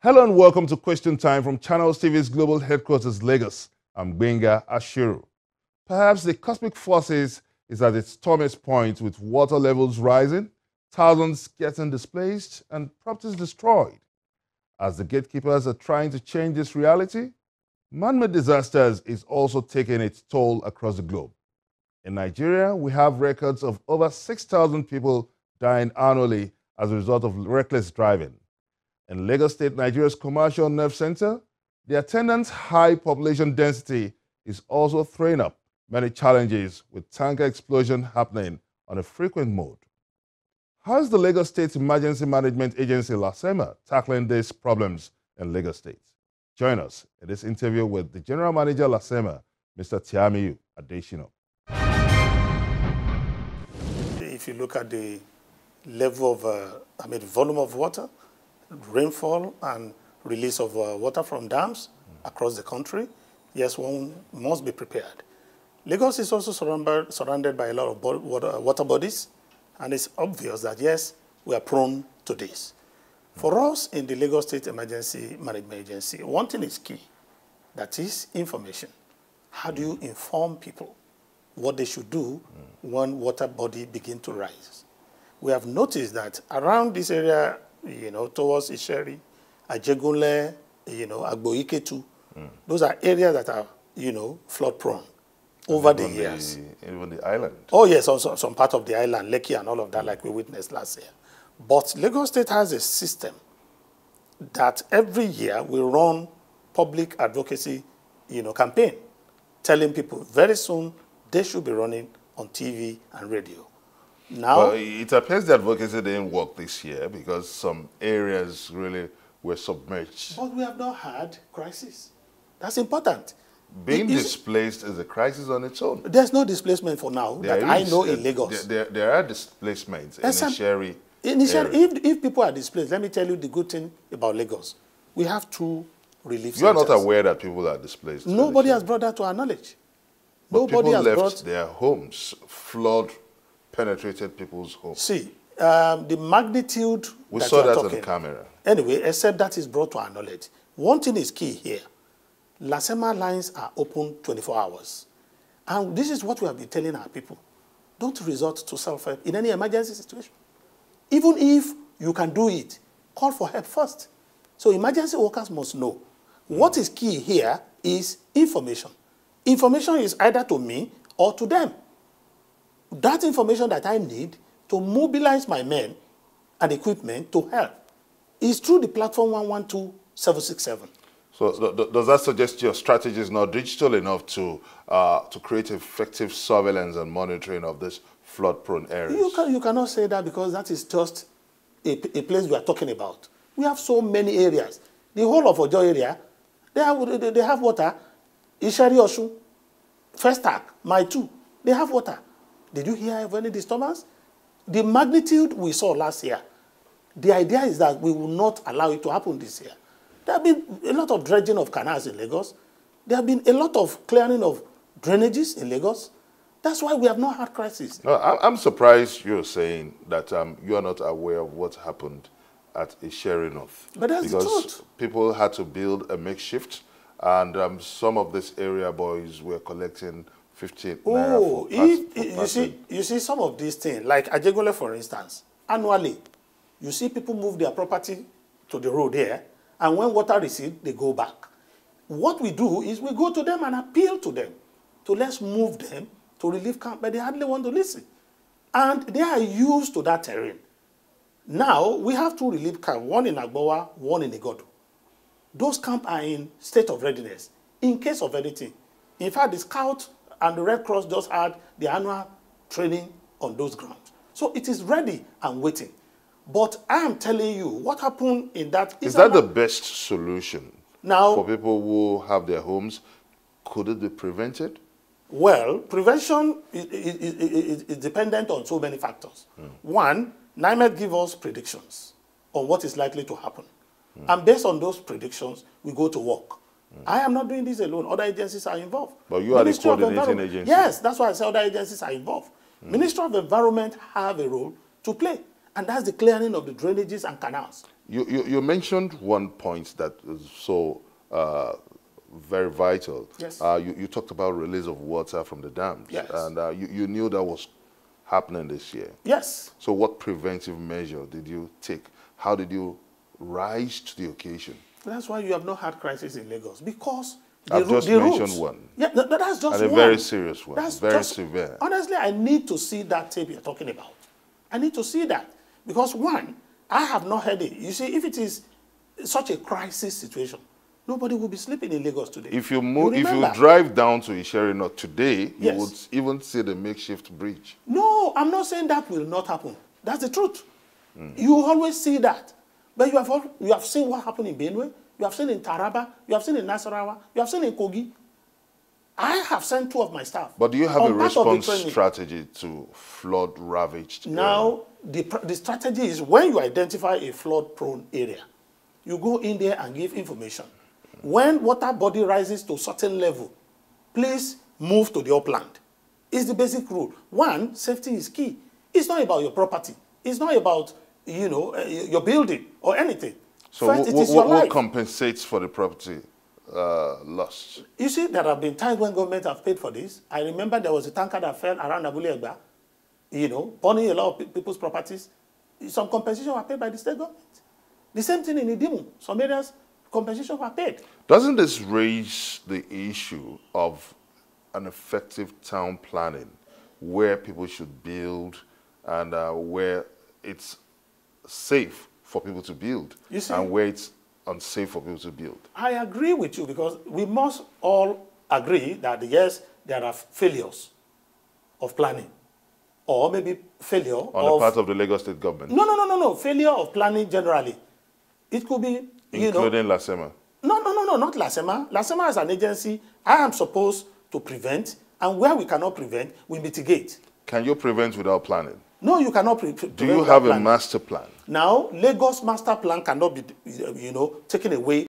Hello and welcome to Question Time from Channels TV's global headquarters, Lagos. I'm Benga Ashiru. Perhaps the cosmic forces is at its stormiest point with water levels rising, thousands getting displaced, and properties destroyed. As the gatekeepers are trying to change this reality, man-made disasters is also taking its toll across the globe. In Nigeria, we have records of over 6,000 people dying annually as a result of reckless driving. In Lagos State, Nigeria's commercial nerve center, the attendant's high population density is also throwing up many challenges with tanker explosion happening on a frequent mode. How is the Lagos State Emergency Management Agency, LASEMA, tackling these problems in Lagos State? Join us in this interview with the General Manager, LASEMA, Mr. Tiamiyu Adeshino. If you look at the level of, volume of water, rainfall and release of water from dams across the country, yes, one must be prepared. Lagos is also surrounded by a lot of water bodies, and it's obvious that, yes, we are prone to this. For us in the Lagos State Emergency Management Agency, one thing is key, that is information. How do you inform people what they should do when water body begin to rise? We have noticed that around this area, towards Isheri, Ajegunle, Agboiketu, those are areas that are, flood prone over the years. Even the island. Oh, yes, also some part of the island, Lekki and all of that, like we witnessed last year. But Lagos State has a system that every year we run public advocacy, campaign, telling people very soon they should be running on TV and radio. Now, well, it appears the advocacy didn't work this year because some areas really were submerged. But we have not had crisis. That's important. Being displaced is a crisis on its own. There's no displacement for now I know in Lagos. There are displacements in Isheri. If people are displaced, let me tell you the good thing about Lagos. We have 2 relief centers. You are not aware that people are displaced? Nobody has brought that to our knowledge. But nobody has left their homes. Flood penetrated people's homes. See, the magnitude we saw that on the camera. Anyway, except that is brought to our knowledge. One thing is key here. LASEMA lines are open 24 hours. And this is what we have been telling our people. Don't resort to self-help in any emergency situation. Even if you can do it, call for help first. So emergency workers must know. What is key here is information. Information is either to me or to them. That information that I need to mobilize my men and equipment to help is through the platform 112767. So does that suggest your strategy is not digital enough to create effective surveillance and monitoring of this flood-prone areas? You cannot say that because that is just a place we are talking about. We have so many areas. The whole of Ojo area, they have water. Isheri Osun, Festac, Maitu, they have water. Did you hear of any disturbance? The magnitude we saw last year, the idea is that we will not allow it to happen this year. There have been a lot of dredging of canals in Lagos. There have been a lot of clearing of drainages in Lagos. That's why we have not had crisis. No, I'm surprised you're saying that you are not aware of what happened at Isheri North. But that's the truth. Because people had to build a makeshift, and some of these area boys were collecting 15 naira you see some of these things, like Ajegunle, for instance, annually, you see people move their property to the road here, and when water recedes, they go back. What we do is we go to them and appeal to them to let's move them to relief camp, but they hardly want to listen. And they are used to that terrain. Now, we have 2 relief camps, one in Agbowa, one in Igodo. Those camps are in state of readiness in case of anything. In fact, the Scout and the Red Cross just had the annual training on those grounds. So it is ready and waiting. But I am telling you, what happened in that... Is that the best solution now, for people who have their homes? Could it be prevented? Well, prevention is dependent on so many factors. One, NIMET gives us predictions on what is likely to happen. And based on those predictions, we go to work. I am not doing this alone. Other agencies are involved. But you are the coordinating agency. Yes, that's why I say other agencies are involved. Ministry of Environment have a role to play. And that's the clearing of the drainages and canals. You mentioned one point that is so very vital. Yes. You talked about release of water from the dams. Yes. And you knew that was happening this year. Yes. So what preventive measure did you take? How did you rise to the occasion? That's why you have not had crisis in Lagos, because I've just mentioned one. Yeah, that's just one. And a very serious one. That's very just, severe. Honestly, I need to see that tape you're talking about. I need to see that. Because one, I have not heard it. You see, if it is such a crisis situation, nobody will be sleeping in Lagos today. If you move, if you drive down to Isherino today, yes, you would even see the makeshift bridge. No, I'm not saying that will not happen. That's the truth. You always see that. But you have seen what happened in Benue, you have seen in Taraba, you have seen in Nasarawa, you have seen in Kogi. I have sent 2 of my staff. But do you have a response strategy to flood-ravaged Now, the strategy is when you identify a flood-prone area, you go in there and give information. When water body rises to a certain level, please move to the upland. It's the basic rule. One, safety is key. It's not about your property. It's not about, you know, your building or anything. So First, what compensates for the property lost? You see, there have been times when government have paid for this. I remember there was a tanker that fell around Abule Egba, you know, burning a lot of people's properties. Some compensation were paid by the state government. The same thing in Idimu. Some areas, compensation were paid. Doesn't this raise the issue of an effective town planning where people should build and where it's safe for people to build, you see, and where it's unsafe for people to build? I agree with you, because we must all agree that, yes, there are failures of planning, or maybe failure on the part of the Lagos State government. No. Failure of planning generally. It could be, including LASEMA. No, not LASEMA. LASEMA as an agency, I am supposed to prevent, and where we cannot prevent, we mitigate. Can you prevent without planning? No, you cannot prevent. Do you have a master plan? Now, Lagos master plan cannot be, taken away